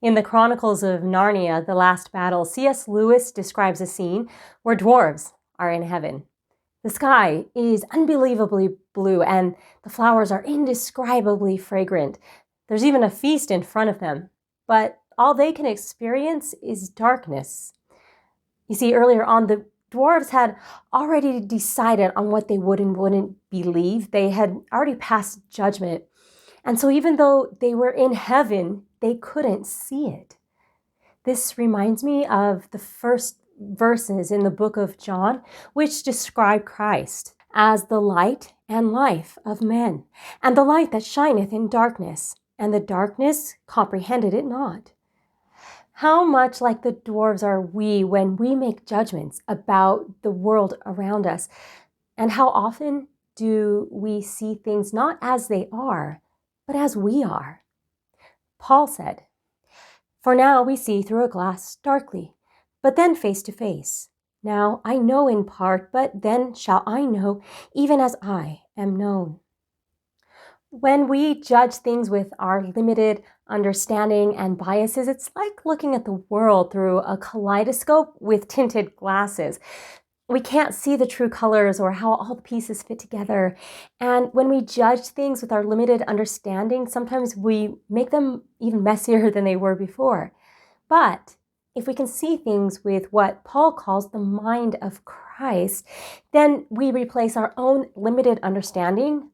In the Chronicles of Narnia, The Last Battle, C.S. Lewis describes a scene where dwarves are in heaven. The sky is unbelievably blue and the flowers are indescribably fragrant. There's even a feast in front of them, but all they can experience is darkness. You see, earlier on, the dwarves had already decided on what they would and wouldn't believe. They had already passed judgment. And so even though they were in heaven, they couldn't see it. This reminds me of the first verses in the book of John, which describe Christ as the light and life of men, and the light that shineth in darkness, and the darkness comprehended it not. How much like the dwarves are we when we make judgments about the world around us? And how often do we see things not as they are, but as we are? Paul said, "For now we see through a glass darkly, but then face to face. Now I know in part, but then shall I know, even as I am known." When we judge things with our limited understanding and biases, it's like looking at the world through a kaleidoscope with tinted glasses. We can't see the true colors or how all the pieces fit together. And when we judge things with our limited understanding, sometimes we make them even messier than they were before. But if we can see things with what Paul calls the mind of Christ, then we replace our own limited understanding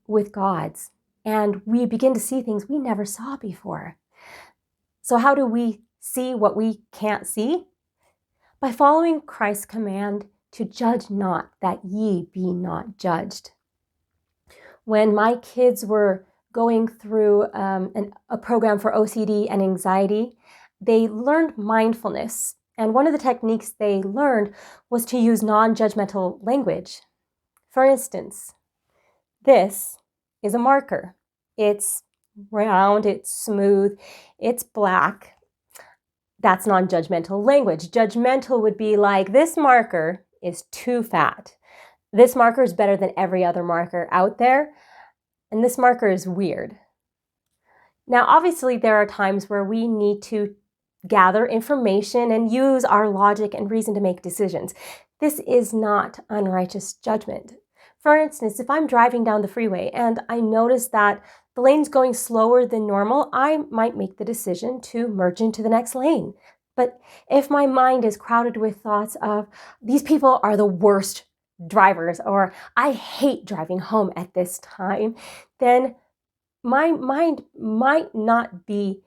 with God's, and we begin to see things we never saw before. So how do we see what we can't see? By following Christ's command to judge not, that ye be not judged. When my kids were going through a program for OCD and anxiety, they learned mindfulness. And one of the techniques they learned was to use non-judgmental language. For instance, this is a marker. It's round, it's smooth, it's black. That's non-judgmental language. Judgmental would be like, this marker is too fat. This marker is better than every other marker out there. And this marker is weird. Now, obviously, there are times where we need to gather information and use our logic and reason to make decisions. This is not unrighteous judgment. For instance, if I'm driving down the freeway and I notice that the lane's going slower than normal, I might make the decision to merge into the next lane. But if my mind is crowded with thoughts of, these people are the worst drivers, or I hate driving home at this time, then my mind might not be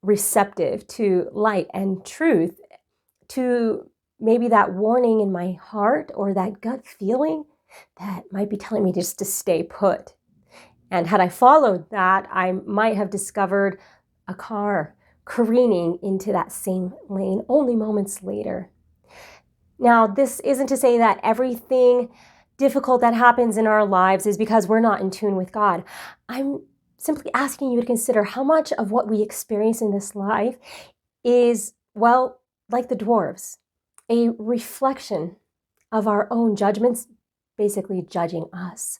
receptive to light and truth, to maybe that warning in my heart or that gut feeling that might be telling me just to stay put. And had I followed that, I might have discovered a car careening into that same lane only moments later. Now, this isn't to say that everything difficult that happens in our lives is because we're not in tune with God. I'm simply asking you to consider how much of what we experience in this life is, well, like the dwarves, a reflection of our own judgments, basically judging us.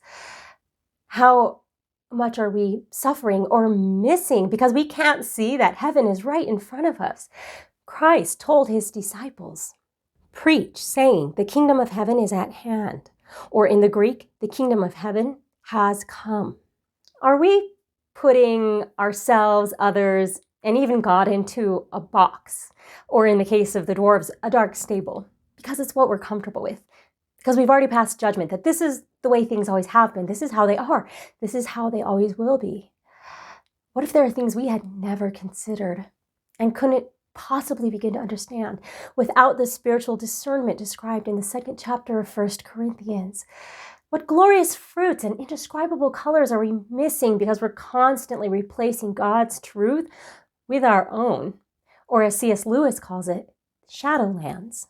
How much are we suffering or missing because we can't see that heaven is right in front of us? Christ told his disciples, "Preach, saying, the kingdom of heaven is at hand." Or in the Greek, the kingdom of heaven has come. Are we putting ourselves, others, and even God into a box? Or in the case of the dwarves, a dark stable, because it's what we're comfortable with. Because we've already passed judgment that this is the way things always have been. This is how they are. This is how they always will be. What if there are things we had never considered and couldn't possibly begin to understand without the spiritual discernment described in the 2nd chapter of 1 Corinthians? What glorious fruits and indescribable colors are we missing because we're constantly replacing God's truth with our own, or as C.S. Lewis calls it, shadowlands?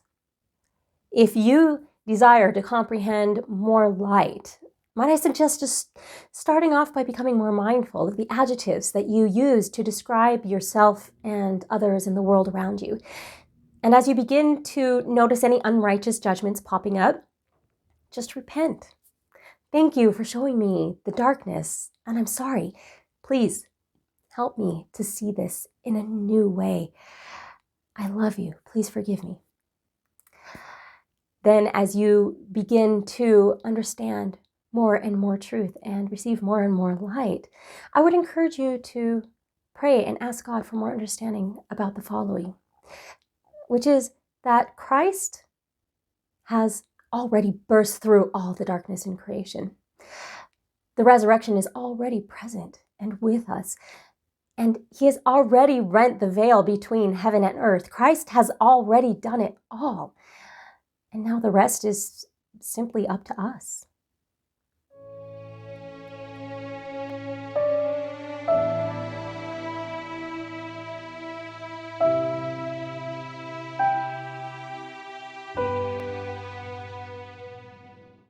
If you desire to comprehend more light, might I suggest just starting off by becoming more mindful of the adjectives that you use to describe yourself and others in the world around you. And as you begin to notice any unrighteous judgments popping up, just repent. Thank you for showing me the darkness, and I'm sorry. Please Help me to see this in a new way. I love you. Please forgive me. Then as you begin to understand more and more truth and receive more and more light, I would encourage you to pray and ask God for more understanding about the following, which is that Christ has already burst through all the darkness in creation. The resurrection is already present and with us, and he has already rent the veil between heaven and earth. Christ has already done it all. And now the rest is simply up to us.